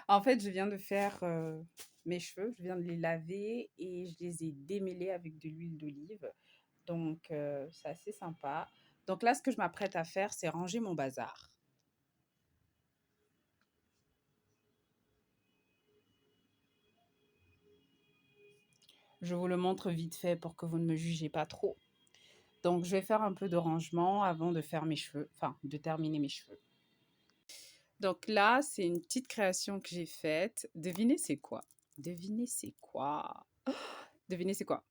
En fait, je viens de faire mes cheveux, je viens de les laver et je les ai démêlés avec de l'huile d'olive. Donc, c'est assez sympa. Donc là, ce que je m'apprête à faire, c'est ranger mon bazar. Je vous le montre vite fait pour que vous ne me jugez pas trop. Donc, je vais faire un peu de rangement avant de faire mes cheveux, enfin, de terminer mes cheveux. Donc là, c'est une petite création que j'ai faite. Devinez c'est quoi? Devinez c'est quoi? Devinez c'est quoi?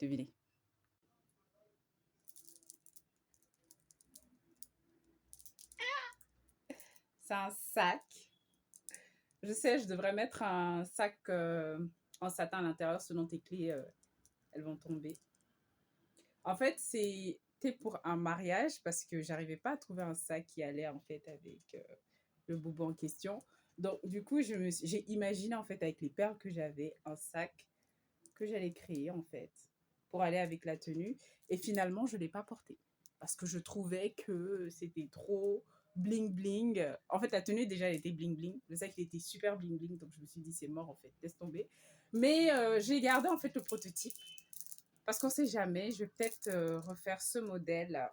Devinez. C'est un sac. Je sais, je devrais mettre un sac en satin à l'intérieur, selon tes clés, elles vont tomber. En fait, c'était pour un mariage parce que j'arrivais pas à trouver un sac qui allait en fait avec le boubou en question. Donc, du coup, j'ai imaginé en fait avec les perles que j'avais un sac que j'allais créer en fait pour aller avec la tenue. Et finalement, je ne l'ai pas porté parce que je trouvais que c'était trop bling bling. En fait, la tenue déjà, elle était bling bling. Le sac, il était super bling bling. Donc, je me suis dit, c'est mort en fait, laisse tomber. Mais j'ai gardé en fait le prototype parce qu'on ne sait jamais. Je vais peut-être refaire ce modèle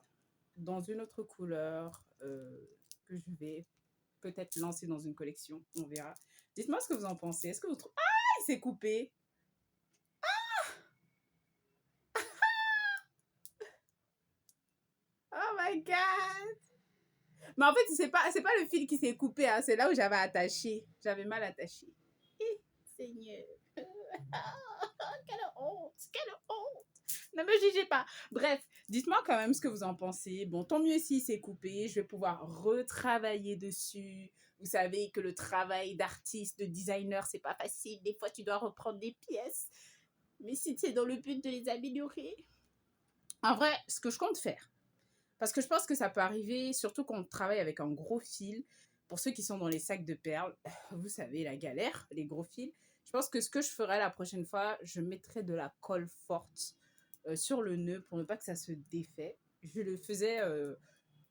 dans une autre couleur que je vais peut-être lancer dans une collection. On verra. Dites-moi ce que vous en pensez. Est-ce que vous trouvez... Ah, il s'est coupé. Oh my God. Mais en fait, c'est pas le fil qui s'est coupé, hein, c'est là où j'avais attaché. J'avais mal attaché. Eh, Seigneur. Quelle honte, quelle honte. Ne me jugez pas. Bref, dites-moi quand même ce que vous en pensez. Bon, tant mieux si c'est coupé, je vais pouvoir retravailler dessus. Vous savez que le travail d'artiste, de designer, c'est pas facile. Des fois, tu dois reprendre des pièces. Mais si c'est dans le but de les améliorer. En vrai, ce que je compte faire, parce que je pense que ça peut arriver, surtout quand on travaille avec un gros fil. Pour ceux qui sont dans les sacs de perles, vous savez, la galère, les gros fils. Je pense que ce que je ferai la prochaine fois, je mettrai de la colle forte sur le nœud pour ne pas que ça se défait. Je le faisais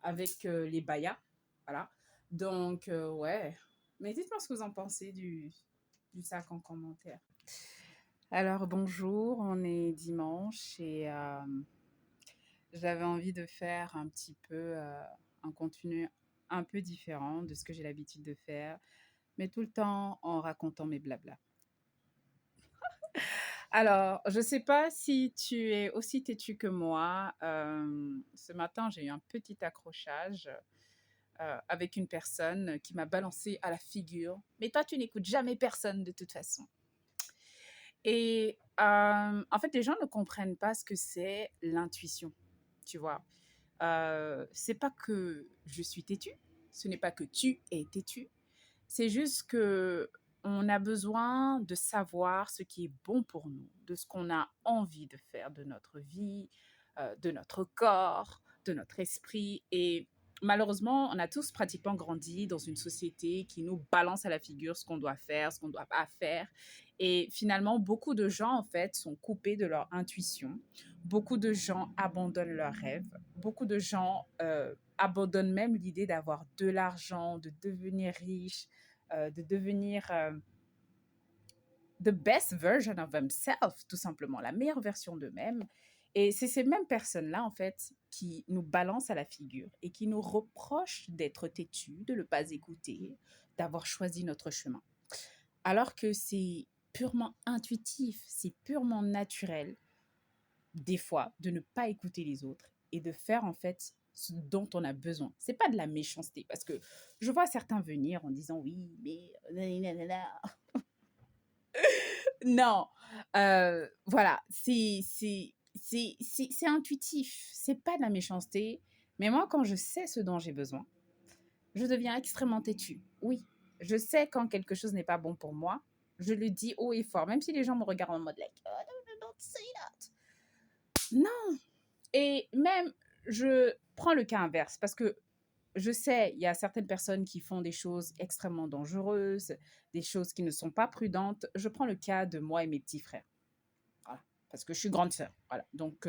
avec les bayas. Voilà. Donc, ouais. Mais dites-moi ce que vous en pensez du sac en commentaire. Alors, bonjour, on est dimanche et j'avais envie de faire un petit peu un contenu un peu différent de ce que j'ai l'habitude de faire, mais tout le temps en racontant mes blablas. Alors, je ne sais pas si tu es aussi têtu que moi. Ce matin, j'ai eu un petit accrochage avec une personne qui m'a balancé à la figure. Mais toi, tu n'écoutes jamais personne de toute façon. Et en fait, les gens ne comprennent pas ce que c'est l'intuition, tu vois. C'est pas que je suis têtue, ce n'est pas que tu es têtu, c'est juste que on a besoin de savoir ce qui est bon pour nous, de ce qu'on a envie de faire de notre vie, de notre corps, de notre esprit. Et malheureusement, on a tous pratiquement grandi dans une société qui nous balance à la figure ce qu'on doit faire, ce qu'on ne doit pas faire. Et finalement, beaucoup de gens, en fait, sont coupés de leur intuition. Beaucoup de gens abandonnent leurs rêves. Beaucoup de gens abandonnent même l'idée d'avoir de l'argent, de devenir riche, de devenir the best version of themselves, tout simplement, la meilleure version d'eux-mêmes. Et c'est ces mêmes personnes-là, en fait, qui nous balancent à la figure et qui nous reprochent d'être têtus, de ne pas écouter, d'avoir choisi notre chemin. Alors que c'est purement intuitif, c'est purement naturel, des fois, de ne pas écouter les autres et de faire, en fait, ce dont on a besoin. C'est pas de la méchanceté, parce que je vois certains venir en disant oui, mais nanana. Non, voilà, c'est intuitif, c'est pas de la méchanceté. Mais moi, quand je sais ce dont j'ai besoin, je deviens extrêmement têtue. Oui, je sais quand quelque chose n'est pas bon pour moi, je le dis haut et fort, même si les gens me regardent en mode like, oh, don't say that. Non. Et même, je prends le cas inverse parce que je sais, il y a certaines personnes qui font des choses extrêmement dangereuses, des choses qui ne sont pas prudentes. Je prends le cas de moi et mes petits frères. Voilà. Parce que je suis grande sœur. Voilà. Donc,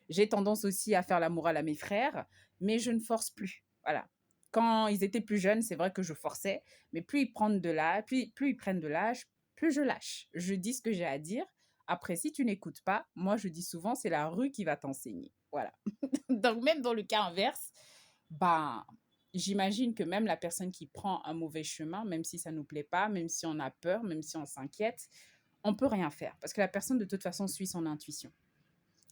j'ai tendance aussi à faire la morale à mes frères, mais je ne force plus. Voilà. Quand ils étaient plus jeunes, c'est vrai que je forçais, mais plus ils prennent de l'âge, plus je lâche. Je dis ce que j'ai à dire. Après, si tu n'écoutes pas, moi je dis souvent, c'est la rue qui va t'enseigner. Voilà. Donc même dans le cas inverse, ben, j'imagine que même la personne qui prend un mauvais chemin, même si ça ne nous plaît pas, même si on a peur, même si on s'inquiète, on peut rien faire parce que la personne de toute façon suit son intuition.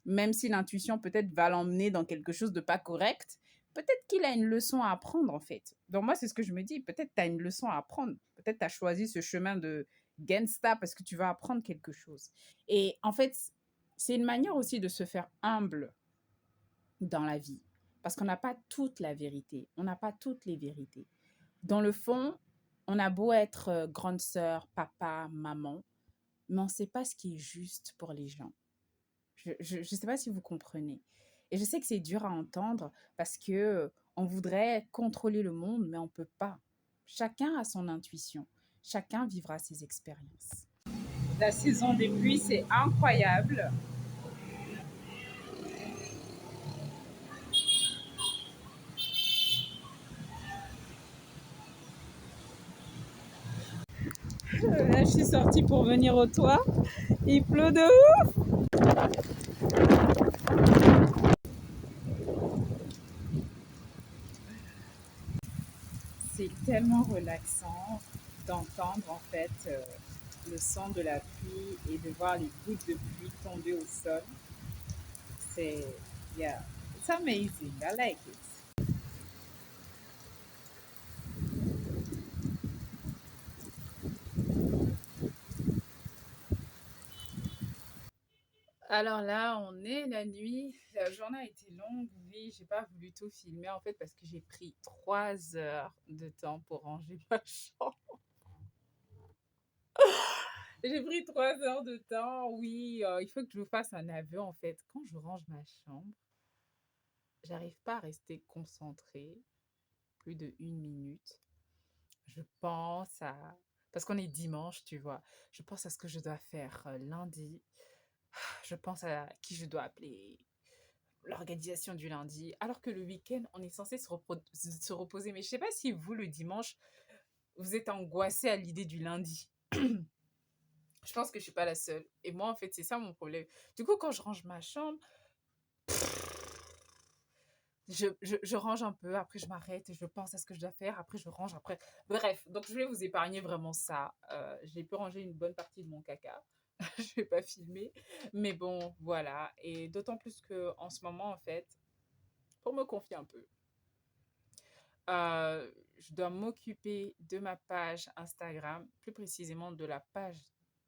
Même si l'intuition peut-être va l'emmener dans quelque chose de pas correct, peut-être qu'il a une leçon à apprendre en fait. Donc moi, c'est ce que je me dis, peut-être tu as une leçon à apprendre. Peut-être tu as choisi ce chemin de gangsta parce que tu vas apprendre quelque chose. Et en fait, c'est une manière aussi de se faire humble dans la vie. Parce qu'on n'a pas toute la vérité. On n'a pas toutes les vérités. Dans le fond, on a beau être grande sœur, papa, maman, mais on ne sait pas ce qui est juste pour les gens. Je ne sais pas si vous comprenez. Et je sais que c'est dur à entendre parce que on voudrait contrôler le monde, mais on ne peut pas. Chacun a son intuition. Chacun vivra ses expériences. La saison des pluies, c'est incroyable. Là, je suis sortie pour venir au toit. Il pleut de ouf. C'est tellement relaxant d'entendre en fait le son de la pluie et de voir les gouttes de pluie tomber au sol. C'est, yeah, it's amazing. I like it. Alors là, on est la nuit. La journée a été longue. Oui, j'ai pas voulu tout filmer en fait parce que j'ai pris 3 heures de temps pour ranger ma chambre. J'ai pris 3 heures de temps. Oui, il faut que je vous fasse un aveu en fait. Quand je range ma chambre, j'arrive pas à rester concentrée plus de 1 minute. Je pense à... Parce qu'on est dimanche, tu vois. Je pense à ce que je dois faire lundi. Je pense à qui je dois appeler, l'organisation du lundi. Alors que le week-end, on est censé se reposer. Mais je sais pas si vous, le dimanche, vous êtes angoissé à l'idée du lundi. Je pense que je suis pas la seule. Et moi, en fait, c'est ça mon problème. Du coup, quand je range ma chambre, je range un peu, après je m'arrête et je pense à ce que je dois faire, après je range, après... Bref, donc je vais vous épargner vraiment ça. J'ai pu ranger une bonne partie de mon caca. Je vais pas filmer. Mais bon, voilà. Et d'autant plus que en ce moment, en fait, pour me confier un peu, je dois m'occuper de ma page Instagram, plus précisément de la page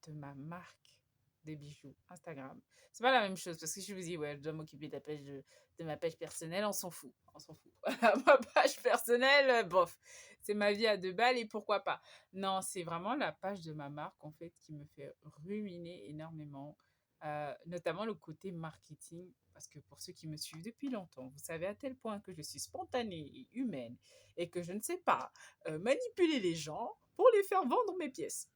de ma marque de bijoux Instagram. C'est pas la même chose parce que je vous dis, ouais, je dois m'occuper de la page de ma page personnelle, on s'en fout, on s'en fout. Ma page personnelle, bof, c'est ma vie à 2 balles et pourquoi pas. Non, c'est vraiment la page de ma marque en fait qui me fait ruminer énormément, notamment le côté marketing. Parce que pour ceux qui me suivent depuis longtemps, vous savez à tel point que je suis spontanée et humaine et que je ne sais pas manipuler les gens pour les faire vendre mes pièces.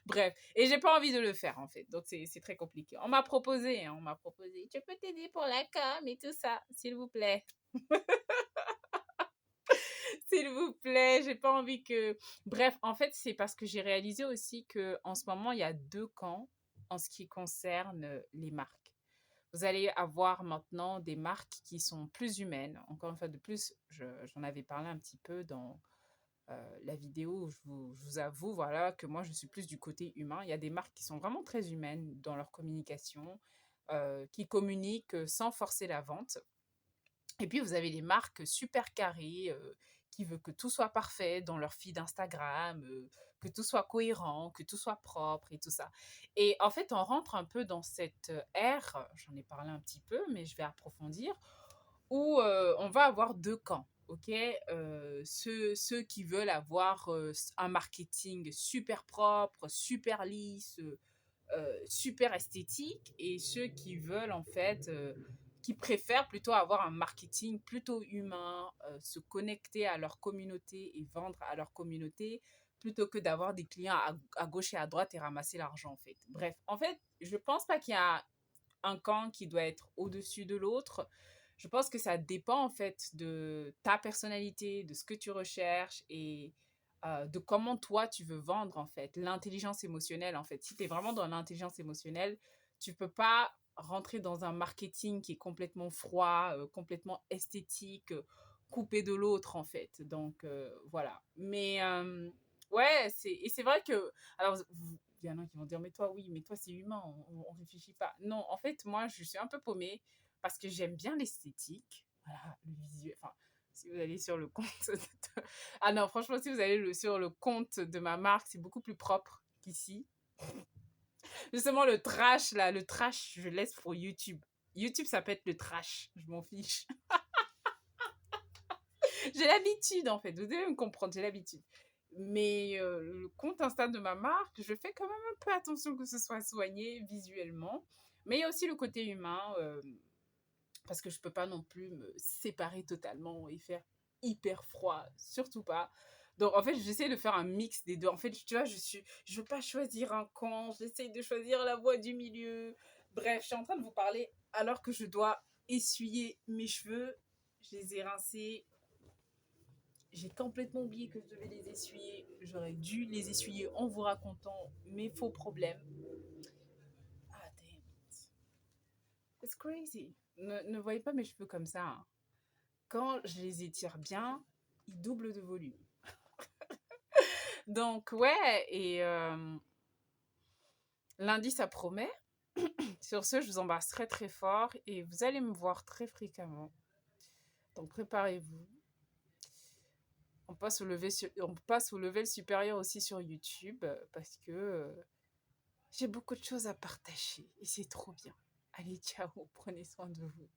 Bref, et j'ai pas envie de le faire en fait, donc c'est très compliqué. On m'a proposé, hein, on m'a proposé, je peux t'aider pour la com et tout ça, s'il vous plaît. S'il vous plaît, j'ai pas envie que... Bref, en fait, c'est parce que j'ai réalisé aussi que en ce moment, il y a 2 camps en ce qui concerne les marques. Vous allez avoir maintenant des marques qui sont plus humaines. Encore une fois, de plus, j'en avais parlé un petit peu dans la vidéo où je vous avoue, voilà, que moi, je suis plus du côté humain. Il y a des marques qui sont vraiment très humaines dans leur communication, qui communiquent sans forcer la vente. Et puis, vous avez les marques super carrées qui veulent que tout soit parfait dans leur feed Instagram, que tout soit cohérent, que tout soit propre et tout ça. Et en fait, on rentre un peu dans cette ère, j'en ai parlé un petit peu, mais je vais approfondir, où on va avoir 2 camps. Ok, ceux qui veulent avoir un marketing super propre, super lisse, super esthétique, et ceux qui veulent en fait, qui préfèrent plutôt avoir un marketing plutôt humain, se connecter à leur communauté et vendre à leur communauté plutôt que d'avoir des clients à gauche et à droite et ramasser l'argent en fait. Bref, en fait, je pense pas qu'il y a un camp qui doit être au-dessus de l'autre. Je pense que ça dépend en fait de ta personnalité, de ce que tu recherches et de comment toi tu veux vendre en fait. L'intelligence émotionnelle en fait. Si tu es vraiment dans l'intelligence émotionnelle, tu peux pas rentrer dans un marketing qui est complètement froid, complètement esthétique, coupé de l'autre en fait. Donc voilà. Mais ouais, et c'est vrai que alors il y en a qui vont dire mais toi oui, mais toi c'est humain, on réfléchit pas. Non, en fait moi je suis un peu paumée parce que j'aime bien l'esthétique, voilà, le visuel. Enfin, si vous allez sur le compte ah non, franchement, si vous allez sur le compte de ma marque, c'est beaucoup plus propre qu'ici. Justement, le trash, là, le trash, je laisse pour YouTube. YouTube, ça peut être le trash, je m'en fiche. J'ai l'habitude, en fait, vous devez me comprendre, j'ai l'habitude. Mais le compte Insta de ma marque, je fais quand même un peu attention que ce soit soigné visuellement. Mais il y a aussi le côté humain. Parce que je peux pas non plus me séparer totalement et faire hyper froid, surtout pas. Donc en fait, j'essaie de faire un mix des deux. En fait, tu vois, je veux pas choisir un camp, j'essaie de choisir la voie du milieu. Bref, je suis en train de vous parler alors que je dois essuyer mes cheveux. Je les ai rincés. J'ai complètement oublié que je devais les essuyer. J'aurais dû les essuyer en vous racontant mes faux problèmes. Ah, damn it. It's crazy. Ne voyez pas mes cheveux comme ça, hein. Quand je les étire bien, ils doublent de volume. Donc, ouais, et lundi, ça promet. Sur ce, je vous embrasse très très fort et vous allez me voir très fréquemment. Donc, préparez-vous. On passe au level supérieur aussi sur YouTube parce que j'ai beaucoup de choses à partager et c'est trop bien. Allez, ciao, prenez soin de vous.